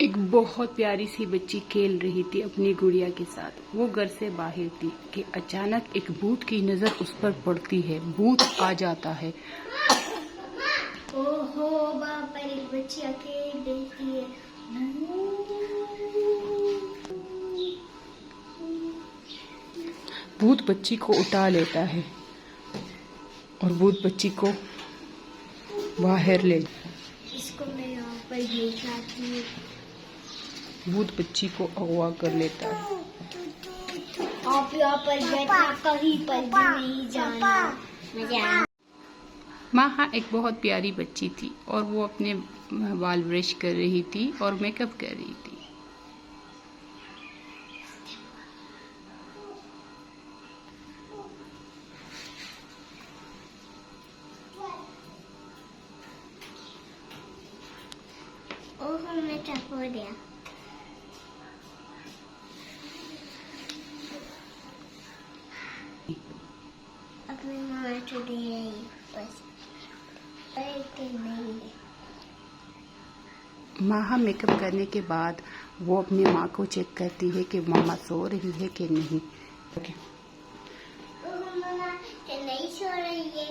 एक बहुत प्यारी सी बच्ची खेल रही थी अपनी गुड़िया के साथ। वो घर से बाहर थी कि अचानक एक भूत की नजर उस पर पड़ती है। भूत आ जाता है। ओहो, वहाँ पर एक बच्ची अकेली देखती है। भूत बच्ची को उठा लेता है और भूत बच्ची को बाहर ले। इसको मैं यहाँ पर दिखाती हूँ। भूत बच्ची को अगवा कर लेता है। आप यहाँ पर बैठना, कहीं पर भी नहीं जाना। मुझे माहा एक बहुत प्यारी बच्ची थी और वो अपने बाल ब्रश कर रही थी और मेकअप कर रही थी। ओहो, मैं टप हो गया। अब मैं मामा को दे रही हूँ बस। नहीं। माहा मेकअप करने के बाद वो अपनी माँ को चेक करती है कि मामा सो रही है कि नहीं। ओहो मामा, ये नहीं सो रही है।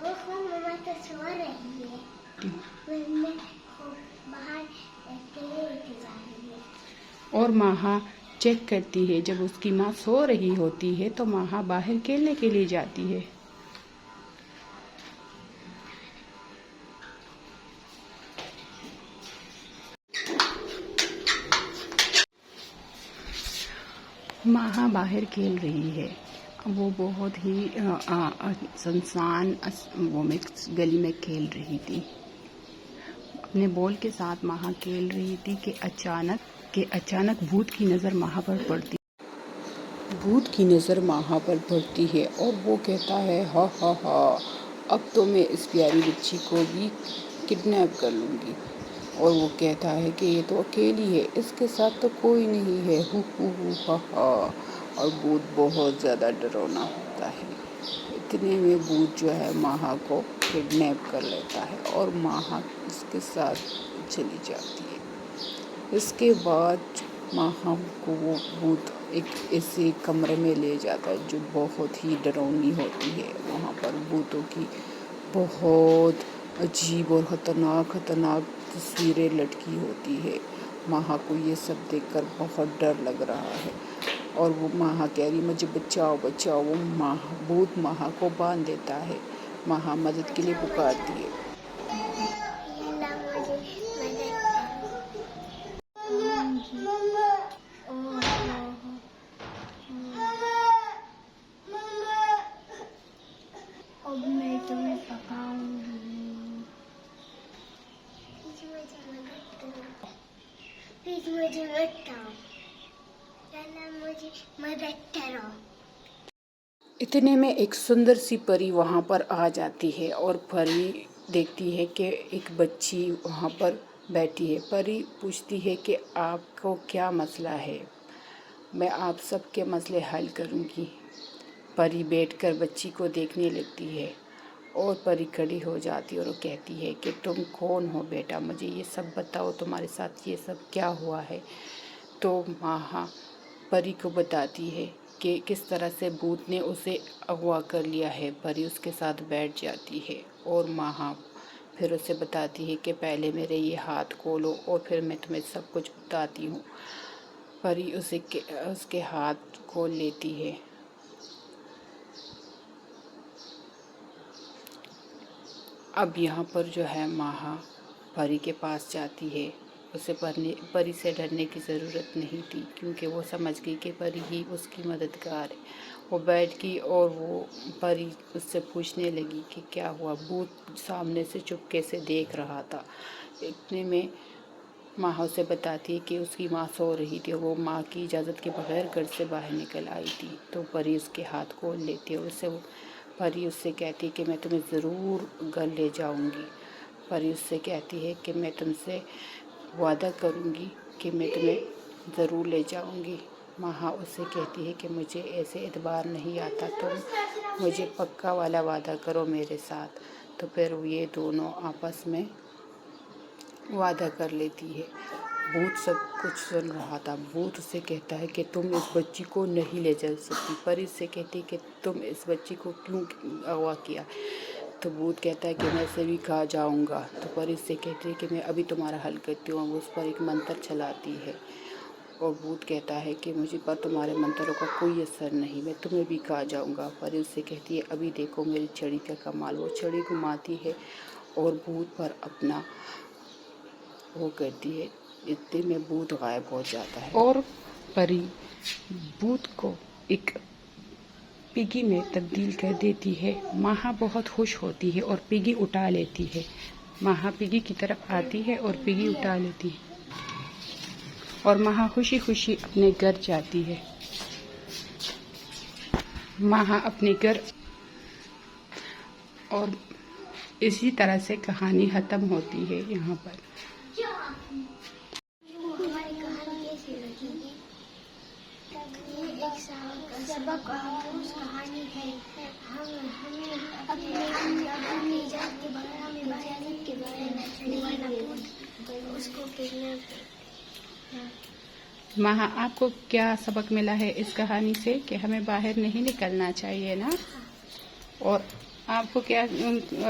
ओहो मामा तो सो रही है। मैं बाहर लेके जा रही है। और माहा चेक करती है। जब उसकी माँ सो रही होती है तो माहा बाहर खेलने के लिए जाती है। माहा बाहर खेल रही है। वो बहुत ही सुनसान वो में गली में खेल रही थी। अपने बॉल के साथ माहा खेल रही थी कि अचानक भूत की नज़र माहा पर पड़ती। भूत की नज़र माहा पर पड़ती है और वो कहता है, हा हा हा, अब तो मैं इस प्यारी बच्ची को भी किडनैप कर लूँगी। और वो कहता है कि ये तो अकेली है, इसके साथ तो कोई नहीं है, हु हा हा। और भूत बहुत ज़्यादा डरावना होता है। इतने में भूत जो है माहा को किडनैप कर लेता है और माहा इसके साथ चली जाती है। इसके बाद माहा को वो भूत एक ऐसे कमरे में ले जाता है जो बहुत ही डरावनी होती है। वहाँ पर भूतों की बहुत अजीब और ख़तरनाक तस्वीरें लटकी होती है। माहा को ये सब देखकर बहुत डर लग रहा है और वो माहा कह रही, मुझे बचाओ बचाओ। वो भूत माहा को बांध देता है। माहा मदद के लिए पुकारती है। अब मैं तुम्हें पकाऊंगी। प्लीज मुझे बताओ। मुझे मदद करो। इतने में एक सुंदर सी परी वहाँ पर आ जाती है और परी देखती है कि एक बच्ची वहाँ पर बैठी है। परी पूछती है कि आपको क्या मसला है, मैं आप सबके मसले हल करूँगी। परी बैठकर बच्ची को देखने लगती है और परी खड़ी हो जाती है और वो कहती है कि तुम कौन हो बेटा, मुझे ये सब बताओ, तुम्हारे साथ ये सब क्या हुआ है। तो माहा परी को बताती है कि किस तरह से भूत ने उसे अगवा कर लिया है। परी उसके साथ बैठ जाती है और माहा फिर उसे बताती है कि पहले मेरे ये हाथ खोलो और फिर मैं तुम्हें सब कुछ बताती हूँ। परी उसके हाथ खोल लेती है। अब यहाँ पर जो है माहा परी के पास जाती है। उसे परी से डरने की ज़रूरत नहीं थी क्योंकि वो समझ गई कि परी ही उसकी मददगार है। वो बैठ गई और वो परी उससे पूछने लगी कि क्या हुआ। भूत सामने से चुपके से देख रहा था। इतने में माँ उसे बताती है कि उसकी माँ सो रही थी। वो माँ की इजाज़त के बगैर घर से बाहर निकल आई थी। तो परी उसके हाथ खोल लेती है और परी उससे कहती है कि मैं तुम्हें ज़रूर घर ले जाऊंगी। परी उससे कहती है कि मैं तुमसे वादा करूंगी कि मैं तुम्हें ज़रूर ले जाऊंगी। माहा उससे कहती है कि मुझे ऐसे एतबार नहीं आता, तुम मुझे पक्का वाला वादा करो मेरे साथ। तो फिर ये दोनों आपस में वादा कर लेती है। भूत सब कुछ सुन रहा था। भूत उससे कहता है कि तुम इस बच्ची को नहीं ले जा सकती। परी उससे कहती है कि तुम इस बच्ची को क्यों अगवा किया। तो भूत कहता है कि मैं से भी कहा जाऊंगा। तो परी उससे कहती है कि मैं अभी तुम्हारा हल करती हूँ। वो उस पर एक मंत्र चलाती है और भूत कहता है कि मुझे पर तुम्हारे मंत्रों का कोई असर नहीं, मैं तुम्हें भी कहा जाऊंगा। परी उससे कहती है अभी देखो मेरी छड़ी का कमाल। वो छड़ी घुमाती है और भूत पर अपना वो करती है। इतने में भूत गायब हो जाता है और परी भूत को एक पिगी में तब्दील कर देती है। माहा बहुत खुश होती है और पिगी उठा लेती है। माहा पिगी की तरफ आती है और पिगी उठा लेती है और माहा खुशी खुशी अपने घर जाती है। माहा अपने घर, और इसी तरह से कहानी खत्म होती है यहाँ पर। हमारी कहानी कैसी लगी? ये एक सबक उस कहानी है। हमें अपनी निजात के बारे में उसको माहा, आपको क्या सबक मिला है इस कहानी से कि हमें बाहर नहीं निकलना चाहिए ना? और आपको क्या,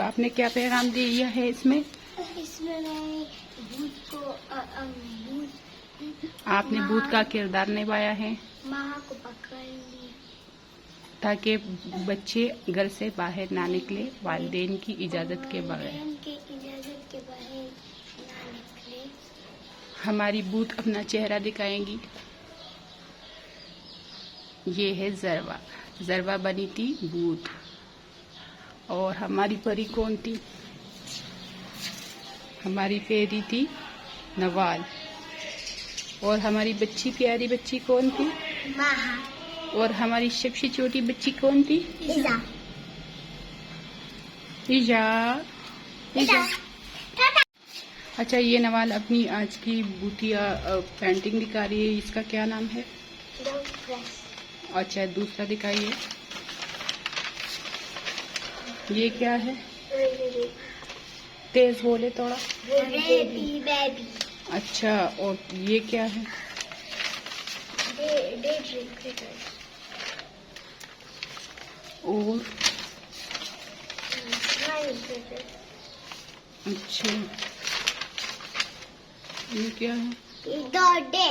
आपने क्या पैगाम दिया है इसमें? इसमें मैं भूत को आपने भूत का किरदार निभाया है माहा को पकड़ ली ताकि बच्चे घर से बाहर ना निकले वालिदैन की इजाजत के बगैर। ना निकले। हमारी भूत अपना चेहरा दिखाएंगी। ये है जरवा। जरवा बनी थी भूत। और हमारी परी कौन थी? हमारी फेरी थी नवाल। और हमारी बच्ची, प्यारी बच्ची कौन थी? माहा। और हमारी सबसे छोटी बच्ची कौन थी? इजा। इजा। इजा। अच्छा, ये नवाल अपनी आज की भूतिया पेंटिंग दिखा रही है। इसका क्या नाम है? अच्छा, दूसरा दिखाइए। ये क्या है? तेज बोले थोड़ा। बेबी। अच्छा, और ये क्या है? और अच्छा, ये क्या है? डॉटे।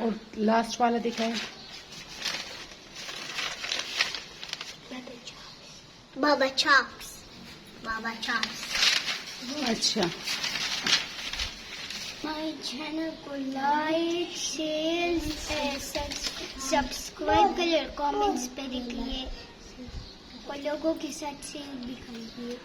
और लास्ट वाला दिखाए। बाबा चॉप्स। अच्छा, हमारे चैनल को लाइक, शेयर, सब्सक्राइब करिए, कमेंट्स पे लिखिए और लोगों के साथ शेयर भी करिए।